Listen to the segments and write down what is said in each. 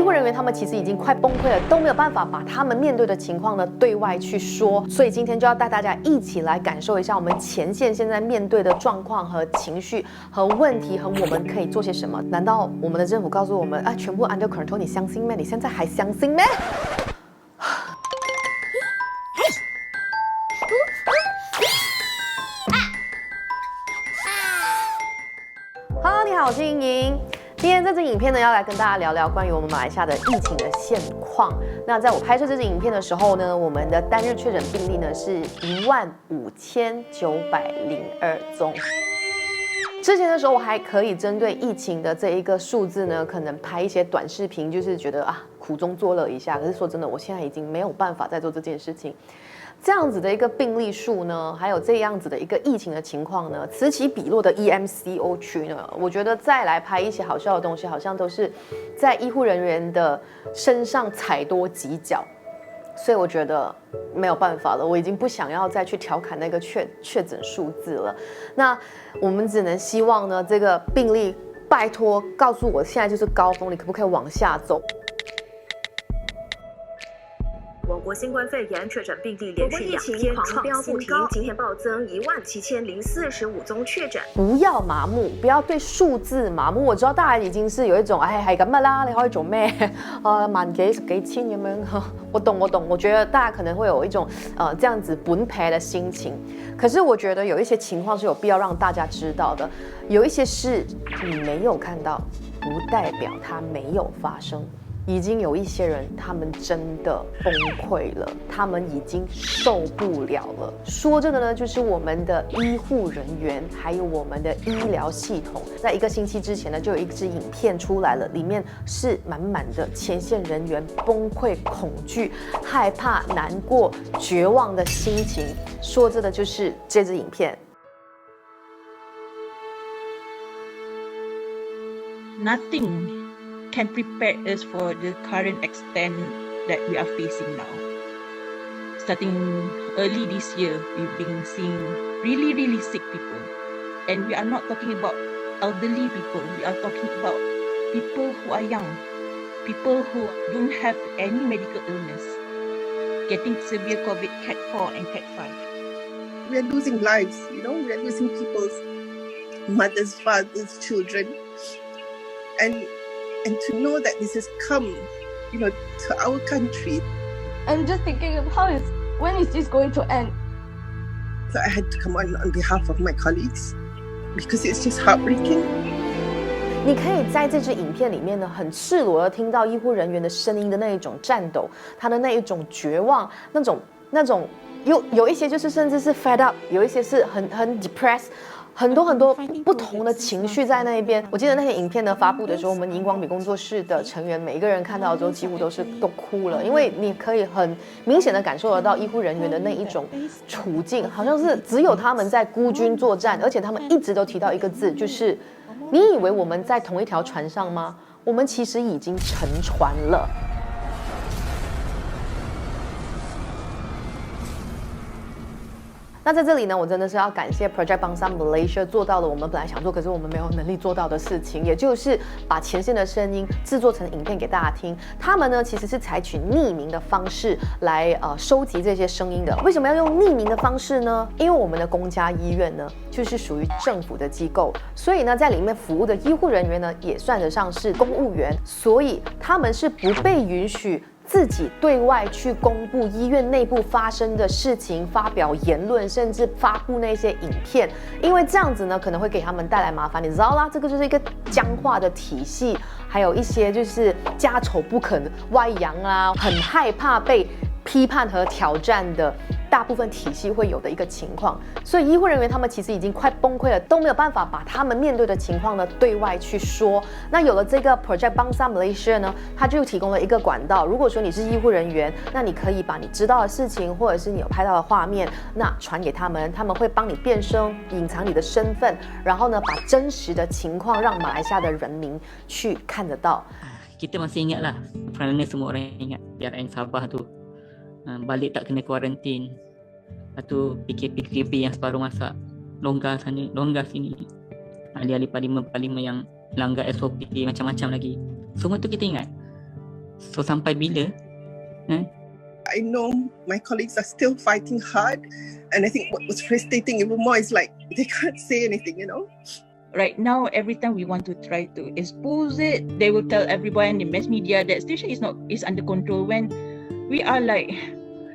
护人员他们其实已经快崩溃了，都没有办法把他们面对的情况呢对外去说。所以今天就要带大家一起来感受一下我们前线现在面对的状况和情绪和问题，和我们可以做些什么。难道我们的政府告诉我们啊，全部 under control， 你相信吗？你现在还相信吗？Hello， 你好，我是莹莹。今天这支影片呢，要来跟大家聊聊关于我们马来西亚的疫情的现况。那在我拍摄这支影片的时候呢，我们的单日确诊病例呢是15902宗。之前的时候，我还可以针对疫情的这一个数字呢，可能拍一些短视频，就是觉得啊苦中作乐一下。可是说真的，我现在已经没有办法再做这件事情。这样子的一个病例数呢，还有这样子的一个疫情的情况呢，此起彼落的 EMCO 区呢，我觉得再来拍一些好笑的东西，好像都是在医护人员的身上踩多几脚。所以我觉得没有办法了，我已经不想要再去调侃那个确诊数字了。那我们只能希望呢，这个病例拜托告诉我现在就是高峰，你可不可以往下走？我国新冠肺炎确诊病例连续2天狂飙不停，今天暴增17045宗确诊。不要麻木，不要对数字麻木。我知道大家已經是有一種係咁啦，你可以做咩？萬幾十幾千咁樣，我懂。我覺得大家可能會有一種這樣子本撇的心情。可是我覺得有一些情況是有必要讓大家知道的，有一些事你沒有看到，不代表它沒有發生。已經有一些人，他們真的崩潰了，他們已經受不了了。說這個呢，就是我們的醫護人員，還有我們的醫療系統。在1個星期之前呢，就有一支影片出來了，裡面是滿滿的前線人員崩潰、恐懼、害怕、難過、絕望的心情。說這個就是這支影片。Nothing can prepare us for the current extent that we are facing now. Starting early this year, we've been seeing really sick people. And we are not talking about elderly people. We are talking about people who are young, people who don't have any medical illness, getting severe COVID Cat 4 and Cat 5. We are losing lives, we are losing people's mothers, fathers, children. And to know that this has come, to our country. I'm just thinking of when is this going to end? So I had to come on behalf of my colleagues because it's just heartbreaking. 你可以在这支影片里面呢，很赤裸的听到医护人员的声音的那一种战斗，他的那一种绝望，那种有一些就是甚至是 fed up， 有一些是很 depressed。很多不同的情绪在那一边。我记得那些影片呢发布的时候，我们荧光笔工作室的成员每一个人看到之后，几乎都哭了，因为你可以很明显的感受得到医护人员的那一种处境，好像是只有他们在孤军作战，而且他们一直都提到一个字，就是你以为我们在同一条船上吗？我们其实已经沉船了。那在这里呢，我真的是要感谢 Project Bangsa Malaysia 做到了我们本来想做，可是我们没有能力做到的事情，也就是把前线的声音制作成影片给大家听。他们呢其实是采取匿名的方式来收集这些声音的。为什么要用匿名的方式呢？因为我们的公家医院呢就是属于政府的机构，所以呢在里面服务的医护人员呢也算得上是公务员，所以他们是不被允许自己对外去公布医院内部发生的事情，发表言论，甚至发布那些影片，因为这样子呢可能会给他们带来麻烦。你知道啦，这个就是一个僵化的体系，还有一些就是家丑不肯外扬啊，很害怕被批判和挑战的大部分体系会有的一个情况。所以医护人员他们其实已经快崩溃了，都没有办法把他们面对的情况呢对外去说。那有了这个 Project Bangsa Malaysia 呢，它就提供了一个管道。如果说你是医护人员，那你可以把你知道的事情，或者是你有拍到的画面，那传给他们，他们会帮你变声，隐藏你的身份，然后呢把真实的情况让马来西亚的人民去看得到。Kita masih ingat lah, kerana semua orang ingat PRN Sabah tu balik tak kena kuarantin. Lepas tu PKP yang separuh masa longgar sana, longgar sini. Ahli-ahli parlimen yang langgar SOP macam-macam lagi. Semua tu kita ingat. So sampai bila? I know my colleagues are still fighting hard, and I think what was frustrating even more is like they can't say anything, you know. Right now, every time we want to try to expose it, they will tell everyone in mass media that situation is under control. When we are like,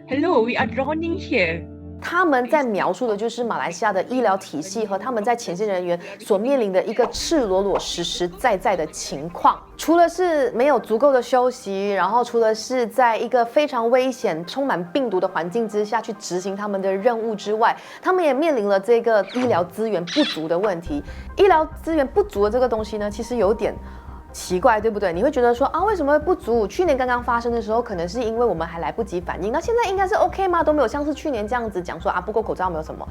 hello, we are drowning here. 他们在描述的就是马来西亚的医疗体系和他们在前线人员所面临的一个赤裸裸、实实在在的情况。除了是没有足够的休息，然后除了是在一个非常危险、充满病毒的环境之下去执行他们的任务之外，他们也面临了这个医疗资源不足的问题。医疗资源不足的这个东西呢，其实有点奇怪，对不对？你会觉得说啊，为什么会不足？去年刚刚发生的时候，可能是因为我们还来不及反应，那现在应该是 OK 吗？都没有像是去年这样子讲说啊，不够口罩没有什么。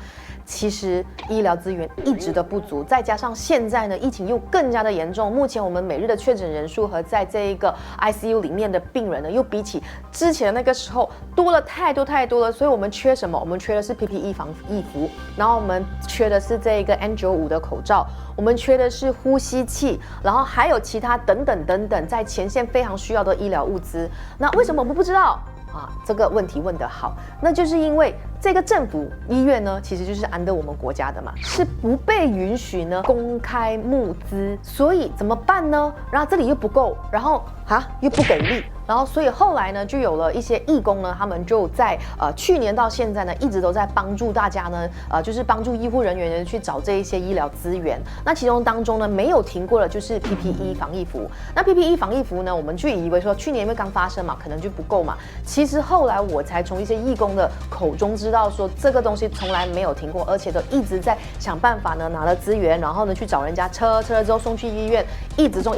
其实医疗资源一直的不足，再加上现在呢，疫情又更加的严重。目前我们每日的确诊人数和在这一个 ICU 里面的病人呢，又比起之前的那个时候多了太多了。所以我们缺什么？我们缺的是 PPE 防疫服，然后我们缺的是这个 N95的口罩，我们缺的是呼吸器，然后还有其他等等，在前线非常需要的医疗物资。那为什么我们不知道啊？这个问题问得好，那就是因为这个政府医院呢，其实就是under我们国家的嘛，是不被允许呢公开募资，所以怎么办呢？然后这里又不够，然后又不给力。然后，所以后来呢，就有了一些义工呢，他们就在去年到现在呢，一直都在帮助大家呢，就是帮助医护人员呢去找这一些医疗资源。那其中当中呢，没有停过的就是 PPE 防疫服。那 PPE 防疫服呢，我们就以为说去年因为刚发生嘛，可能就不够嘛。其实后来我才从一些义工的口中知道说，这个东西从来没有停过，而且都一直在想办法呢，拿了资源，然后呢去找人家车了之后送去医院，一直送。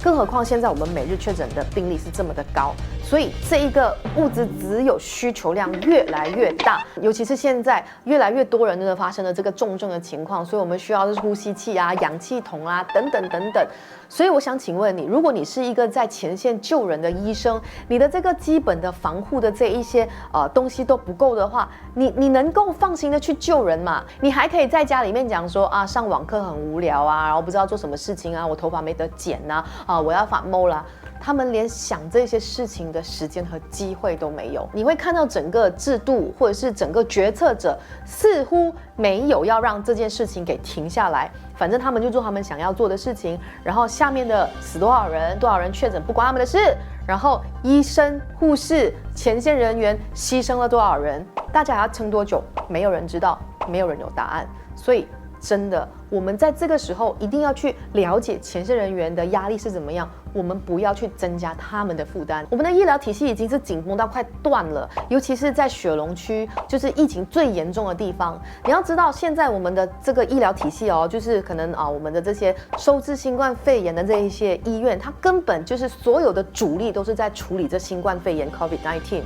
更何况现在我们每日确诊的病例是这么的高，所以这一个物资只有需求量越来越大，尤其是现在越来越多人真的发生了这个重症的情况，所以我们需要的是呼吸器啊、氧气筒啊等等。所以我想请问你，如果你是一个在前线救人的医生，你的这个基本的防护的这一些东西都不够的话，你能够放心的去救人吗？你还可以在家里面讲说啊，上网课很无聊啊，然后不知道做什么事情啊，我头发没得剪啊，我要发毛啦。他们连想这些事情的时间和机会都没有。你会看到整个制度或者是整个决策者似乎没有要让这件事情给停下来，反正他们就做他们想要做的事情，然后下面的死多少人确诊不关他们的事，然后医生、护士、前线人员牺牲了多少人，大家还要撑多久，没有人知道，没有人有答案。所以真的，我们在这个时候一定要去了解前线人员的压力是怎么样，我们不要去增加他们的负担。我们的医疗体系已经是紧绷到快断了，尤其是在雪隆区，就是疫情最严重的地方。你要知道，现在我们的这个医疗体系就是可能我们的这些收治新冠肺炎的这一些医院，它根本就是所有的主力都是在处理这新冠肺炎 COVID-19。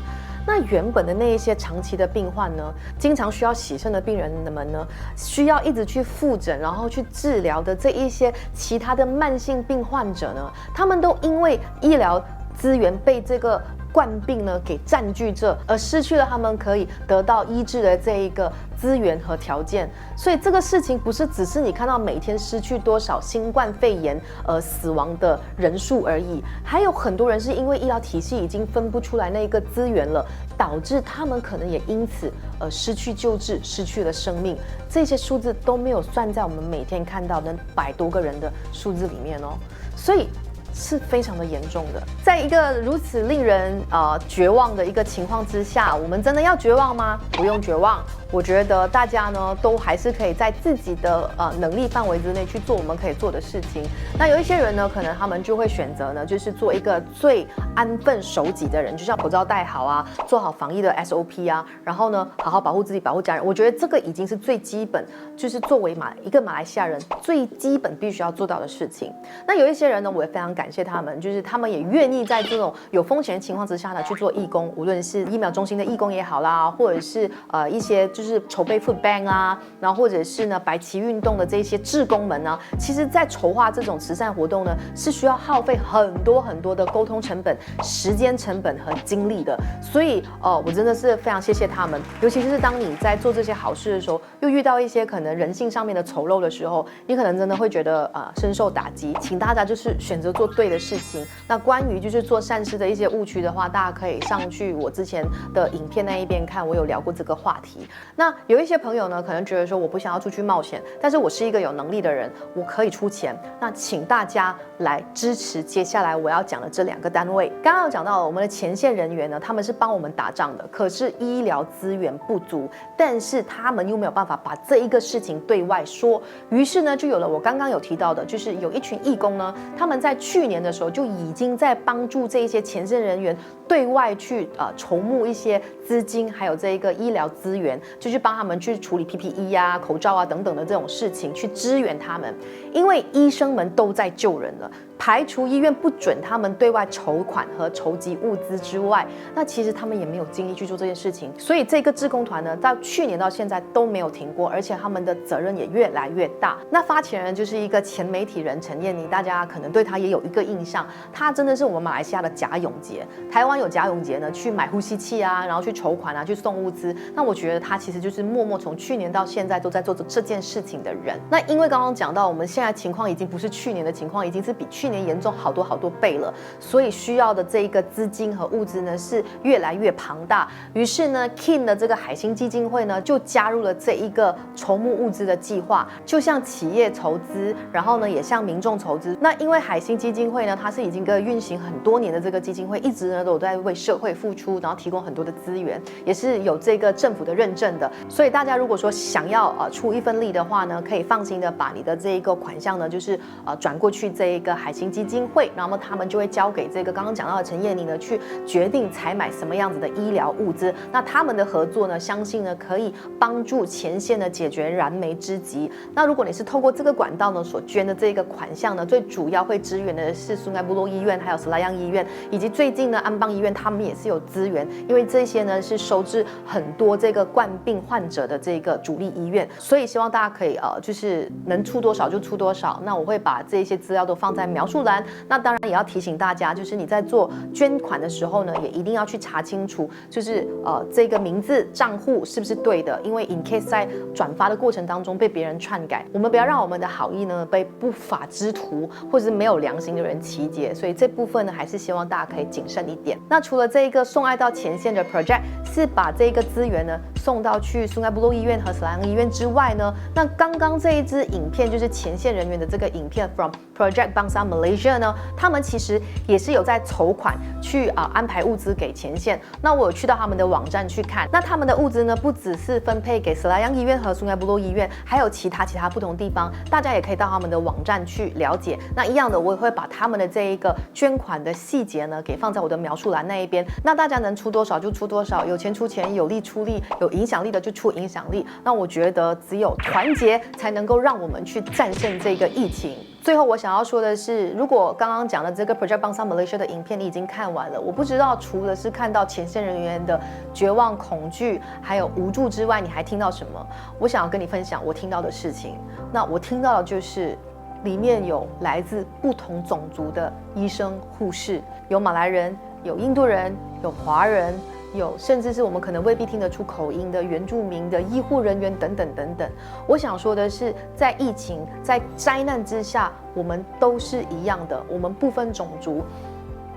那原本的那一些长期的病患呢，经常需要洗肾的病人们呢，需要一直去复诊，然后去治疗的这一些其他的慢性病患者呢，他们都因为医疗资源被这个冠病呢给占据着，而失去了他们可以得到医治的这一个资源和条件。所以这个事情不是只是你看到每天失去多少新冠肺炎死亡的人数而已，还有很多人是因为医疗体系已经分不出来那个资源了，导致他们可能也因此失去救治，失去了生命。这些数字都没有算在我们每天看到的100多个人的数字里面哦，所以是非常的严重的。在一个如此令人绝望的一个情况之下，我们真的要绝望吗？不用绝望。我觉得大家呢都还是可以在自己的能力范围之内去做我们可以做的事情。那有一些人呢，可能他们就会选择呢，就是做一个最安分守己的人，就像口罩戴好啊，做好防疫的 SOP 啊，然后呢好好保护自己，保护家人。我觉得这个已经是最基本，就是作为一个马来西亚人最基本必须要做到的事情。那有一些人呢，我也非常感谢他们，就是他们也愿意在这种有风险的情况之下呢去做义工，无论是疫苗中心的义工也好啦，或者是一些就是筹备 food bank 啊，然后或者是呢白旗运动的这些志工们呢，其实在筹划这种慈善活动呢，是需要耗费很多的沟通成本、时间成本和精力的。所以我真的是非常谢谢他们，尤其是当你在做这些好事的时候，又遇到一些可能人性上面的丑陋的时候，你可能真的会觉得深受打击。请大家就是选择做对的事情。那关于就是做善事的一些误区的话，大家可以上去我之前的影片那一边看，我有聊过这个话题。那有一些朋友呢，可能觉得说我不想要出去冒险，但是我是一个有能力的人，我可以出钱。那请大家来支持接下来我要讲的这2个单位。刚刚有讲到了我们的前线人员呢，他们是帮我们打仗的，可是医疗资源不足，但是他们又没有办法把这一个事情对外说，于是呢，就有了我刚刚有提到的，就是有一群义工呢，他们在去年的时候就已经在帮助这一些前线人员对外去筹募一些资金，还有这一个医疗资源，就去帮他们去处理 PPE 啊、口罩啊等等的这种事情，去支援他们，因为医生们都在救人了。排除医院不准他们对外筹款和筹集物资之外，那其实他们也没有精力去做这件事情。所以这个志工团呢，到去年到现在都没有停过，而且他们的责任也越来越大。那发起人就是一个前媒体人陈燕妮，大家可能对他也有一个印象，他真的是我们马来西亚的贾永杰。台湾有贾永杰呢，去买呼吸器啊，然后去筹款啊，去送物资。那我觉得他其实就是默默从去年到现在都在做这件事情的人。那因为刚刚讲到，我们现在情况已经不是去年的情况，已经是比去年严重好多倍了，所以需要的这一个资金和物资呢是越来越庞大。于是呢 ，Kin 的这个海星基金会呢就加入了这一个筹募物资的计划，就向企业筹资，然后呢也向民众筹资。那因为海星基金会呢，它是已经运行很多年的这个基金会，一直呢都有在为社会付出，然后提供很多的资源，也是有这个政府的认证的。所以大家如果说想要出一份力的话呢，可以放心的把你的这一个款项呢，就是转过去这一个海星基金会，然后他们就会交给这个刚刚讲到的陈燕妮呢，去决定采买什么样子的医疗物资。那他们的合作呢，相信呢可以帮助前线呢解决燃眉之急。那如果你是透过这个管道呢所捐的这个款项呢，最主要会支援的是苏埃部落医院，还有斯拉央医院，以及最近呢安邦医院，他们也是有资源，因为这些呢是收治很多这个冠病患者的这个主力医院，所以希望大家可以就是能出多少就出多少。那我会把这些资料都放在描述栏。那当然也要提醒大家，就是你在做捐款的时候呢，也一定要去查清楚，就是这个名字账户是不是对的，因为 in case 在转发的过程当中被别人篡改，我们不要让我们的好意呢被不法之徒或者是没有良心的人集结，所以这部分呢还是希望大家可以谨慎一点。那除了这一个送爱到前线的 project 是把这个资源呢送到去苏埃部落医院和斯拉央医院之外呢，那刚刚这一支影片就是前线人员的这个影片 from Project Bangsa Malaysia 呢，他们其实也是有在筹款去安排物资给前线。那我有去到他们的网站去看，那他们的物资呢不只是分配给斯拉央医院和苏埃部落医院，还有其他不同地方，大家也可以到他们的网站去了解。那一样的，我也会把他们的这一个捐款的细节呢给放在我的描述栏那一边。那大家能出多少就出多少，有钱出钱，有力出力，有影响力的就出影响力。那我觉得只有团结才能够让我们去战胜这个疫情。最后我想要说的是，如果刚刚讲的这个 Project Bangsa Malaysia 的影片你已经看完了，我不知道除了是看到前线人员的绝望、恐惧还有无助之外，你还听到什么？我想要跟你分享我听到的事情。那我听到的就是里面有来自不同种族的医生、护士，有马来人，有印度人，有华人，有甚至是我们可能未必听得出口音的原住民的医护人员等等等等。我想说的是，在疫情、在灾难之下，我们都是一样的，我们不分种族。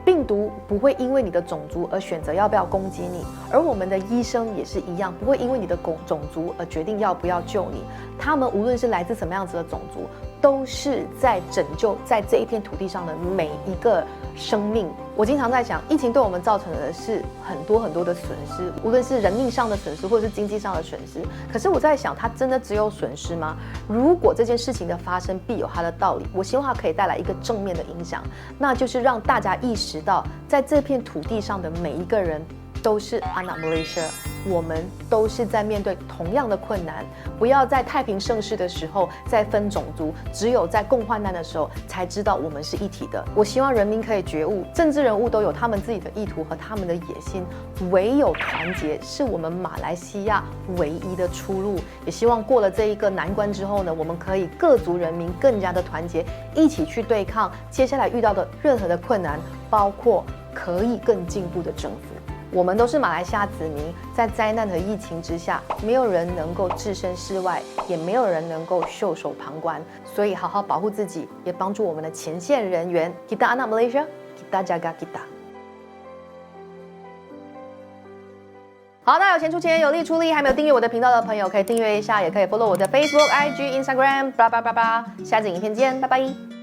病毒不会因为你的种族而选择要不要攻击你，而我们的医生也是一样，不会因为你的种族而决定要不要救你。他们无论是来自什么样子的种族，都是在拯救在这一片土地上的每一个生命。我经常在想，疫情对我们造成的是很多的损失，无论是人命上的损失，或者是经济上的损失。可是我在想，它真的只有损失吗？如果这件事情的发生必有它的道理，我希望它可以带来一个正面的影响，那就是让大家意识到，在这片土地上的每一个人都是 Anak Malaysia， 我们都是在面对同样的困难。不要在太平盛世的时候再分种族，只有在共患难的时候才知道我们是一体的。我希望人民可以觉悟，政治人物都有他们自己的意图和他们的野心，唯有团结是我们马来西亚唯一的出路。也希望过了这一个难关之后呢，我们可以各族人民更加的团结，一起去对抗接下来遇到的任何的困难，包括可以更进步的政府。我们都是马来西亚子民，在灾难和疫情之下，没有人能够置身事外，也没有人能够袖手旁观。所以好好保护自己，也帮助我们的前线人员。Kita anak Malaysia, kita jaga kita。好，那有钱出钱，有力出力。还没有订阅我的频道的朋友，可以订阅一下，也可以 follow 我的 Facebook、IG、Instagram， 下集影片见，拜拜。